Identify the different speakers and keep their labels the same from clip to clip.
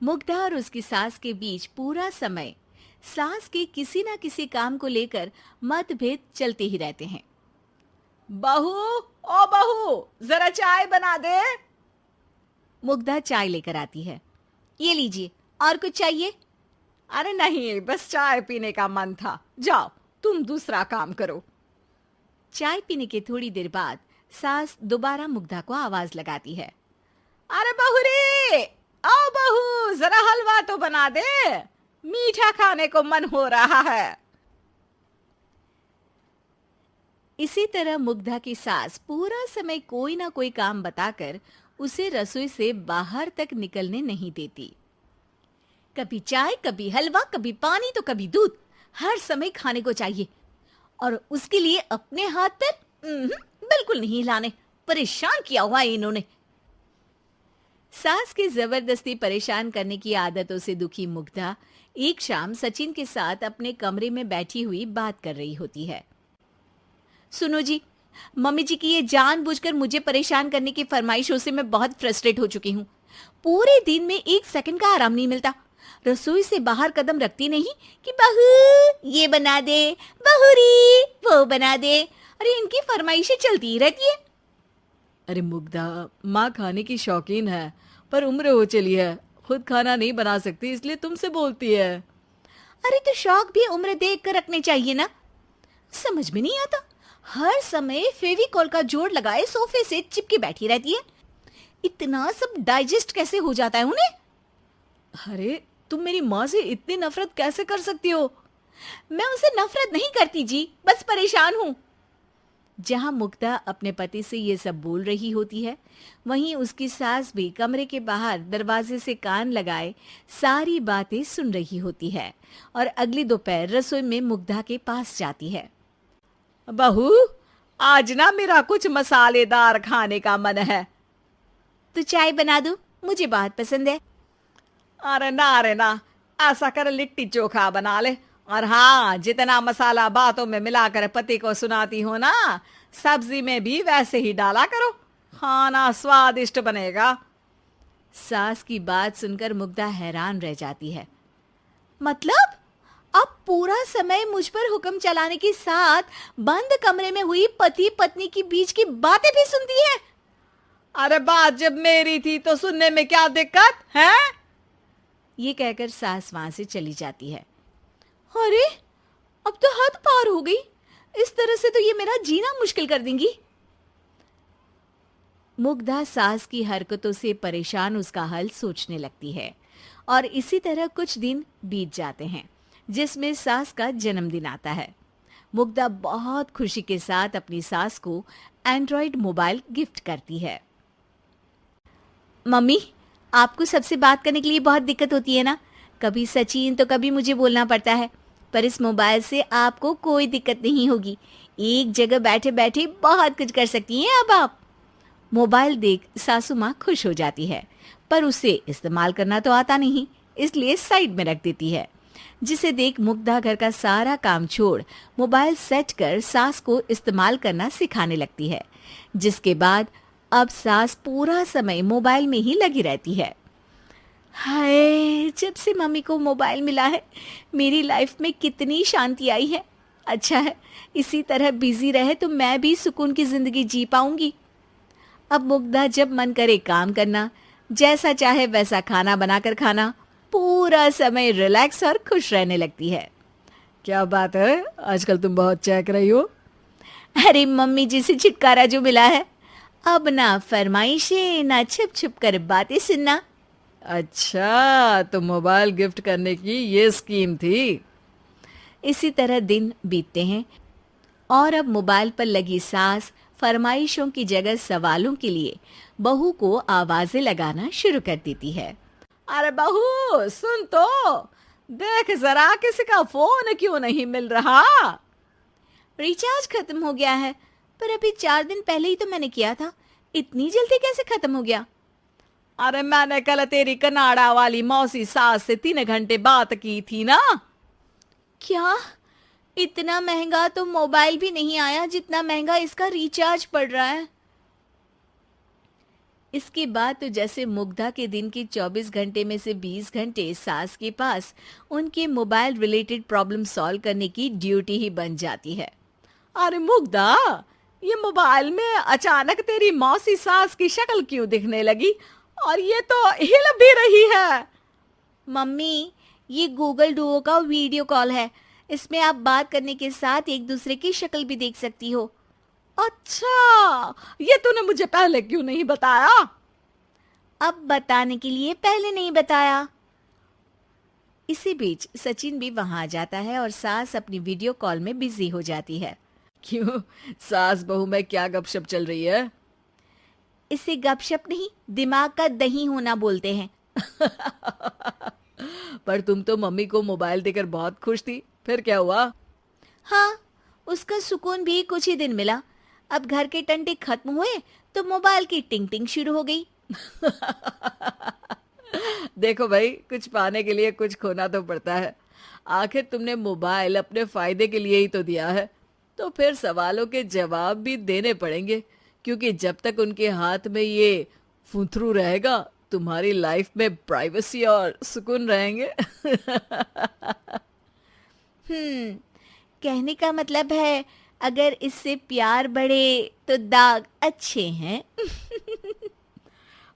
Speaker 1: मुग्धा और उसकी सास के बीच पूरा समय सास के किसी ना किसी काम को लेकर मतभेद चलते ही रहते हैं।
Speaker 2: बहू, ओ बहू, जरा चाय बना दे।
Speaker 1: मुग्धा चाय लेकर आती है। ये लीजिए, और कुछ चाहिए?
Speaker 2: अरे नहीं, बस चाय पीने का मन था। जाओ, तुम दूसरा काम करो।
Speaker 1: चाय पीने के थोड़ी देर बाद सास दोबारा मुग्धा को आवाज लगाती है।
Speaker 2: अरे बहू रे, आओ बहू, जरा हलवा तो बना दे, मीठा खाने को मन हो रहा है।
Speaker 1: इसी तरह मुग्धा की सास पूरा समय कोई ना कोई काम बताकर उसे रसोई से बाहर तक निकलने नहीं देती। कभी चाय, कभी हलवा, कभी पानी तो कभी दूध, हर समय खाने को चाहिए और उसके लिए अपने हाथ पैर बिल्कुल नहीं हिलाने। परेशान किया हुआ है इन्होंने। सास की जबरदस्ती परेशान करने की आदतों से दुखी मुग्धा एक शाम सचिन के साथ अपने कमरे में बैठी हुई बात कर रही होती है। सुनो जी, मम्मी जी की ये जानबूझकर मुझे परेशान करने की फरमाइशों से मैं बहुत फ्रस्ट्रेट हो चुकी हूँ। पूरे दिन में एक सेकंड का आराम नहीं मिलता। रसोई से बाहर कदम रखती नहीं कि बहू ये बना दे, बहुरी वो बना दे। अरे इनकी फरमाइशें चलती ही रहती है।
Speaker 2: अरे मुग्धा, माँ खाने की शौकीन है, पर उम्र हो चली है, खुद खाना नहीं बना सकती, इसलिए तुमसे बोलती है।
Speaker 1: अरे तो शौक भी उम्र देख कर रखने चाहिए ना। समझ में नहीं आता, हर समय फेविकॉल का जोड़ लगाए सोफे से चिपकी बैठी रहती है। इतना सब डाइजेस्ट कैसे हो जाता है उन्हें?
Speaker 2: अरे तुम मेरी माँ से इतनी नफरत कैसे कर सकती हो?
Speaker 1: मैं उनसे नफरत नहीं करती जी, बस परेशान हूँ। जहां मुग्धा अपने पति से ये सब बोल रही होती है, वहीं उसकी सास भी कमरे के बाहर दरवाजे से कान लगाए सारी बातें सुन रही होती है और अगली दोपहर रसोई में मुग्धा के पास जाती है।
Speaker 2: बहू, आज ना मेरा कुछ मसालेदार खाने का मन है।
Speaker 1: तो चाय बना दूं? मुझे बहुत पसंद है।
Speaker 2: अरे ना, ऐसा कर लिट्टी चोखा बना ले। और हाँ, जितना मसाला बातों में मिलाकर पति को सुनाती हो ना, सब्जी में भी वैसे ही डाला करो, खाना स्वादिष्ट बनेगा।
Speaker 1: सास की बात सुनकर मुग्धा हैरान रह जाती है। मतलब अब पूरा समय मुझ पर हुक्म चलाने के साथ बंद कमरे में हुई पति पत्नी की बीच की बातें भी सुनती है?
Speaker 2: अरे बात जब मेरी थी तो सुनने में क्या दिक्कत है?
Speaker 1: ये कहकर सास वहां से चली जाती है। अरे अब तो हद पार हो गई। इस तरह से तो ये मेरा जीना मुश्किल कर देंगी। मुग्धा सास की हरकतों से परेशान उसका हल सोचने लगती है और इसी तरह कुछ दिन बीत जाते हैं, जिसमें सास का जन्मदिन आता है। मुग्धा बहुत खुशी के साथ अपनी सास को एंड्रॉयड मोबाइल गिफ्ट करती है। मम्मी, आपको सबसे बात करने के लिए बहुत दिक्कत होती है ना? कभी सचिन तो कभी मुझे बोलना पड़ता है, पर इस मोबाइल से आपको कोई दिक्कत नहीं होगी। एक जगह बैठे बैठे बहुत कुछ कर सकती हैं अब आप। मोबाइल देख सासू माँ खुश हो जाती है, पर उसे इस्तेमाल करना तो आता नहीं, इसलिए साइड में रख देती है। जिसे देख मुग्धा घर का सारा काम छोड़ मोबाइल सेट कर सास को इस्तेमाल करना सिखाने लगती है, जिसके बाद अब सास पूरा समय मोबाइल में ही लगी रहती है। हाय, जब से मम्मी को मोबाइल मिला है मेरी लाइफ में कितनी शांति आई है। अच्छा है, इसी तरह बिजी रहे तो मैं भी सुकून की जिंदगी जी पाऊंगी। अब मुग्धा जब मन करे काम करना, जैसा चाहे वैसा खाना बनाकर खाना, पूरा समय रिलैक्स और खुश रहने लगती है।
Speaker 2: क्या बात है, आजकल तुम बहुत चहक रही हो।
Speaker 1: अरे मम्मी जी से छुटकारा जो मिला है, अब ना फरमाइशें ना छुप छुप कर बातें सुनना।
Speaker 2: अच्छा, तो मोबाइल गिफ्ट करने की ये स्कीम थी।
Speaker 1: इसी तरह दिन बीतते हैं और अब मोबाइल पर लगी सास फरमाइशों की जगह सवालों के लिए बहू को आवाजें लगाना शुरू कर देती है।
Speaker 2: अरे बहू सुन तो, देख जरा किसी का फोन क्यों नहीं मिल रहा?
Speaker 1: रिचार्ज खत्म हो गया है, पर अभी 4 दिन पहले ही तो मैंने किया था। इतनी जल्दी कैसे खत्म हो गया?
Speaker 2: अरे मैंने कल तेरी कनाडा वाली मौसी सास से 3 घंटे बात की थी ना।
Speaker 1: क्या? इतना महंगा तो मोबाइल भी नहीं आया जितना महंगा इसका रिचार्ज पड़ रहा है। इसके बाद तो जैसे मुग्धा के दिन के 24 घंटे में से 20 घंटे सास के पास उनके मोबाइल रिलेटेड प्रॉब्लम सॉल्व करने की ड्यूटी ही बन जाती है।
Speaker 2: अरे मुग्धा, ये मोबाइल में अचानक तेरी मौसी सास की शक्ल क्यों दिखने लगी? और ये तो हिल भी रही है।
Speaker 1: मम्मी, ये गूगल डुओ का वीडियो कॉल है। इसमें आप बात करने के साथ एक दूसरे की शक्ल भी देख सकती हो।
Speaker 2: अच्छा, ये तूने मुझे पहले क्यों नहीं बताया?
Speaker 1: अब बताने के लिए पहले नहीं बताया। इसी बीच सचिन भी वहां आ जाता है और सास अपनी वीडियो कॉल में बिजी हो जाती है।
Speaker 2: क्यों, सास बहू में क्या गपशप चल रही है?
Speaker 1: इसे गपशप नहीं, दिमाग का दही होना बोलते हैं।
Speaker 2: पर तुम तो मम्मी को मोबाइल देकर बहुत खुश थी, फिर क्या हुआ?
Speaker 1: हाँ, उसका सुकून भी कुछ ही दिन मिला। अब घर के टंटे खत्म हुए तो मोबाइल की टिंग टिंग शुरू हो गई।
Speaker 2: देखो भाई, कुछ पाने के लिए कुछ खोना तो पड़ता है। आखिर तुमने मोबाइल अपने फायदे के लिए ही तो दिया है, तो फिर सवालों के जवाब भी देने पड़ेंगे, क्योंकि जब तक उनके हाथ में ये फुंथरू रहेगा, तुम्हारी लाइफ में प्राइवेसी और सुकून रहेंगे।
Speaker 1: कहने का मतलब है अगर इससे प्यार बढ़े तो दाग अच्छे हैं।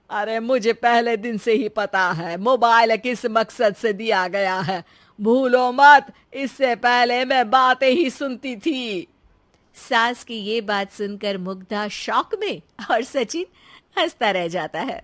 Speaker 2: अरे मुझे पहले दिन से ही पता है मोबाइल किस मकसद से दिया गया है। भूलो मत, इससे पहले मैं बातें ही सुनती थी।
Speaker 1: सास की ये बात सुनकर मुग्धा शॉक में और सचिन हंसता रह जाता है।